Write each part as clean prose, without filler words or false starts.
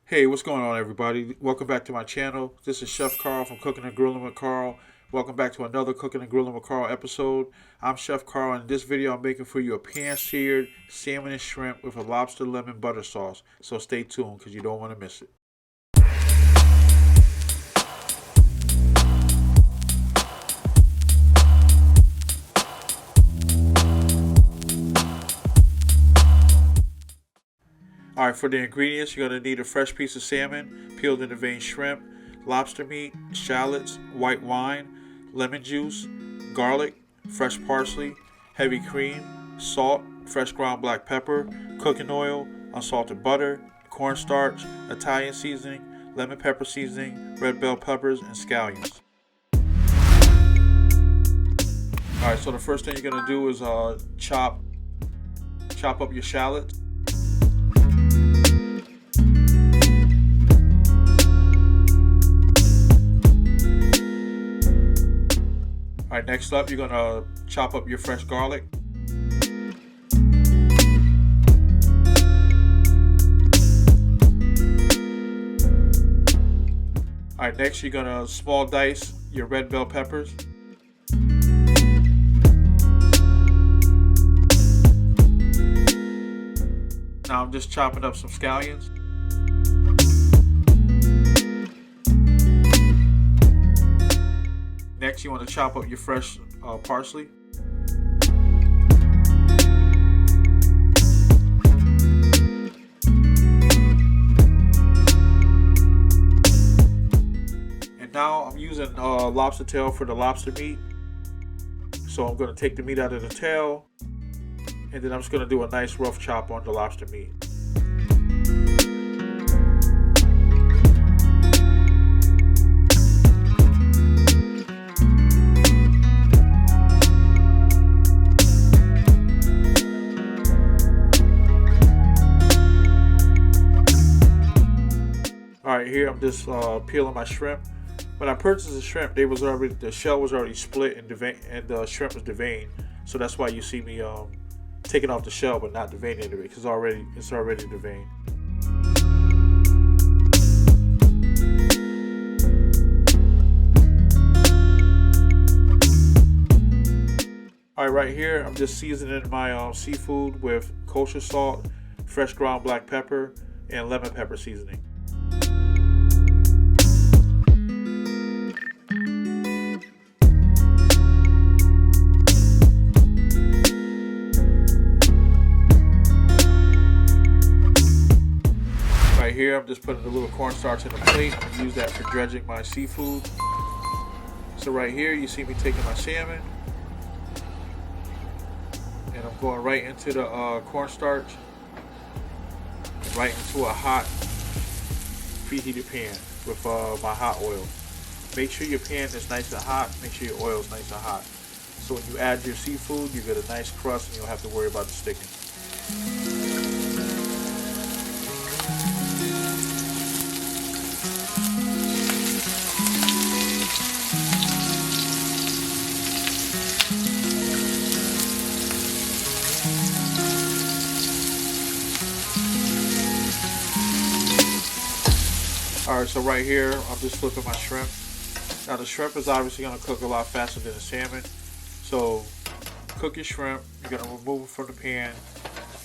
Hey, what's going on, everybody? Welcome back to my channel. This is Chef Karl from Cooking and Grilling with Karl. Welcome back to another Cooking and Grilling with Karl episode. I'm Chef Karl, and in this video, I'm making for you a pan-seared salmon and shrimp with a lobster lemon butter sauce. So stay tuned, because you don't want to miss it. Alright, for the ingredients, you're going to need a fresh piece of salmon, peeled and deveined shrimp, lobster meat, shallots, white wine, lemon juice, garlic, fresh parsley, heavy cream, salt, fresh ground black pepper, cooking oil, unsalted butter, cornstarch, Italian seasoning, lemon pepper seasoning, red bell peppers, and scallions. Alright, so the first thing you're going to do is chop up your shallots. Alright, next up, you're going to chop up your fresh garlic. Alright, next you're going to small dice your red bell peppers. Now I'm just chopping up some scallions. Next, you want to chop up your fresh parsley. And now I'm using lobster tail for the lobster meat. So I'm going to take the meat out of the tail, and then I'm just going to do a nice rough chop on the lobster meat. Alright, here I'm just peeling my shrimp. When I purchased the shrimp, the shell was already split and the shrimp was deveined. So that's why you see me taking off the shell but not deveining it, because it's already deveined. Alright, right here I'm just seasoning my seafood with kosher salt, fresh ground black pepper, and lemon pepper seasoning. Here I'm just putting a little cornstarch in a plate and use that for dredging my seafood. So right here you see me taking my salmon and I'm going right into the cornstarch and right into a hot preheated pan with my hot oil. Make sure your pan is nice and hot, make sure your oil is nice and hot. So when you add your seafood, you get a nice crust and you don't have to worry about it sticking. Alright, so right here, I'm just flipping my shrimp. Now the shrimp is obviously going to cook a lot faster than the salmon. So cook your shrimp, you're going to remove it from the pan,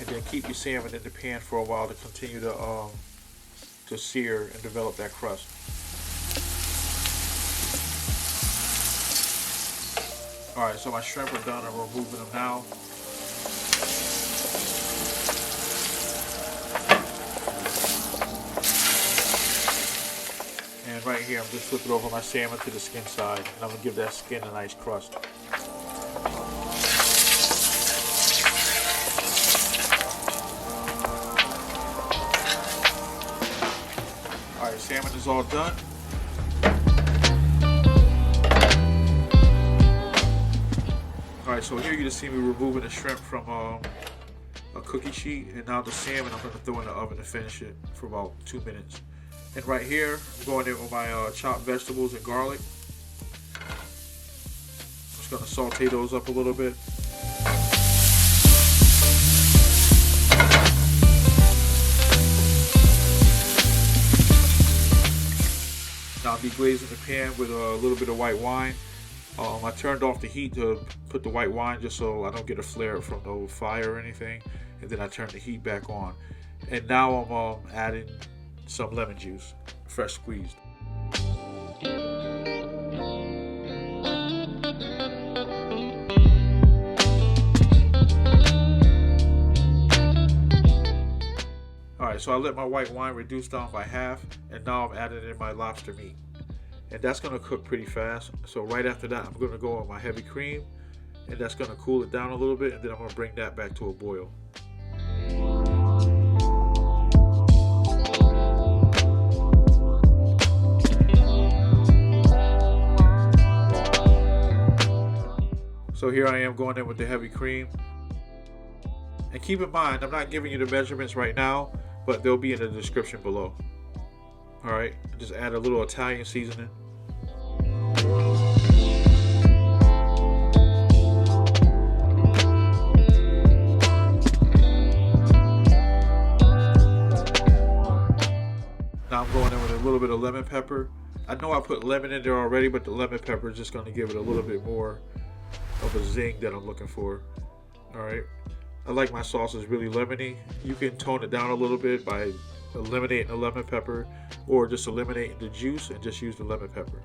and then keep your salmon in the pan for a while to continue to sear and develop that crust. Alright, so my shrimp are done. I'm removing them now. And right here, I'm just flipping over my salmon to the skin side, and I'm going to give that skin a nice crust. Alright, salmon is all done. Alright, so here you just see me removing the shrimp from a cookie sheet, and now the salmon I'm going to throw in the oven to finish it for about 2 minutes. And right here, I'm going in with my chopped vegetables and garlic. I'm just going to saute those up a little bit. deglazing the pan with a little bit of white wine. I turned off the heat to put the white wine just so I don't get a flare from the fire or anything. And then I turned the heat back on. And now I'm adding some lemon juice, fresh squeezed. Alright, so I let my white wine reduce down by half, and now I'm adding in my lobster meat. And that's going to cook pretty fast. So right after that, I'm going to go on my heavy cream, and that's going to cool it down a little bit, and then I'm going to bring that back to a boil. So here I am going in with the heavy cream. And keep in mind, I'm not giving you the measurements right now, but they'll be in the description below. Alright, just add a little Italian seasoning. Now I'm going in with a little bit of lemon pepper. I know I put lemon in there already, but the lemon pepper is just going to give it a little bit more of a zing that I'm looking for. Alright. I like my sauces really lemony. You can tone it down a little bit by eliminating the lemon pepper, or just eliminating the juice and just use the lemon pepper.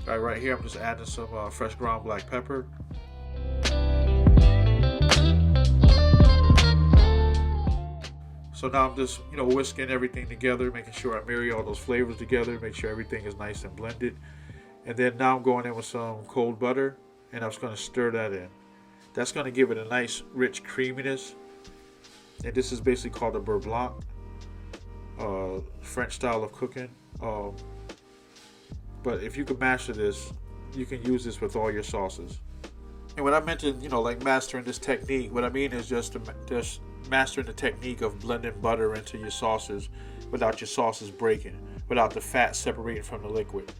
Alright, right here I'm just adding some fresh ground black pepper. So now I'm just, whisking everything together, making sure I marry all those flavors together, make sure everything is nice and blended. And then now I'm going in with some cold butter, and I'm just going to stir that in. That's going to give it a nice rich creaminess. And this is basically called a beurre blanc, French style of cooking. But if you can master this, you can use this with all your sauces. And when I mentioned, like mastering this technique, what I mean is just mastering the technique of blending butter into your sauces without your sauces breaking, without the fat separating from the liquid.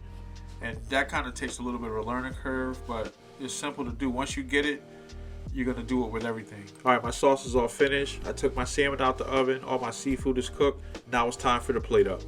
And that kind of takes a little bit of a learning curve, but it's simple to do. Once you get it, you're going to do it with everything. Alright, my sauce is all finished. I took my salmon out the oven. All my seafood is cooked. Now it's time for the plate up.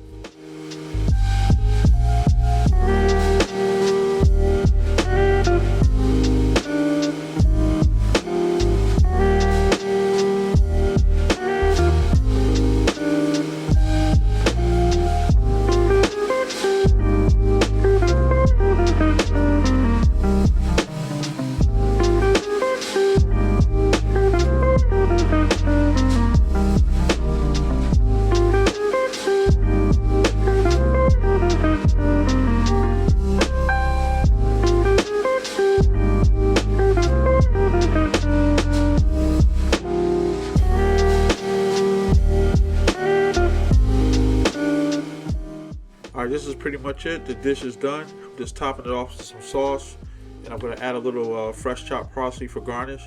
Alright, this is pretty much it. The dish is done. I'm just topping it off with some sauce, and I'm going to add a little fresh chopped parsley for garnish.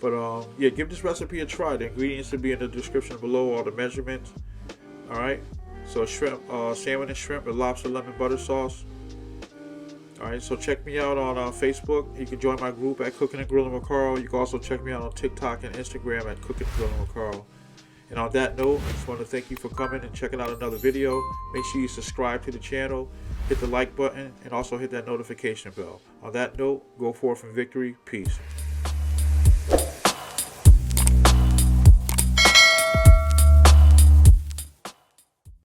But yeah, give this recipe a try. The ingredients will be in the description below, all the measurements. Alright, so shrimp, salmon and shrimp and lobster lemon butter sauce. Alright, so check me out on Facebook. You can join my group at Cooking and Grilling with Karl. You can also check me out on TikTok and Instagram at Cooking and Grilling with Karl. And on that note, I just want to thank you for coming and checking out another video. Make sure you subscribe to the channel, hit the like button, and also hit that notification bell. On that note, go forth in victory. Peace.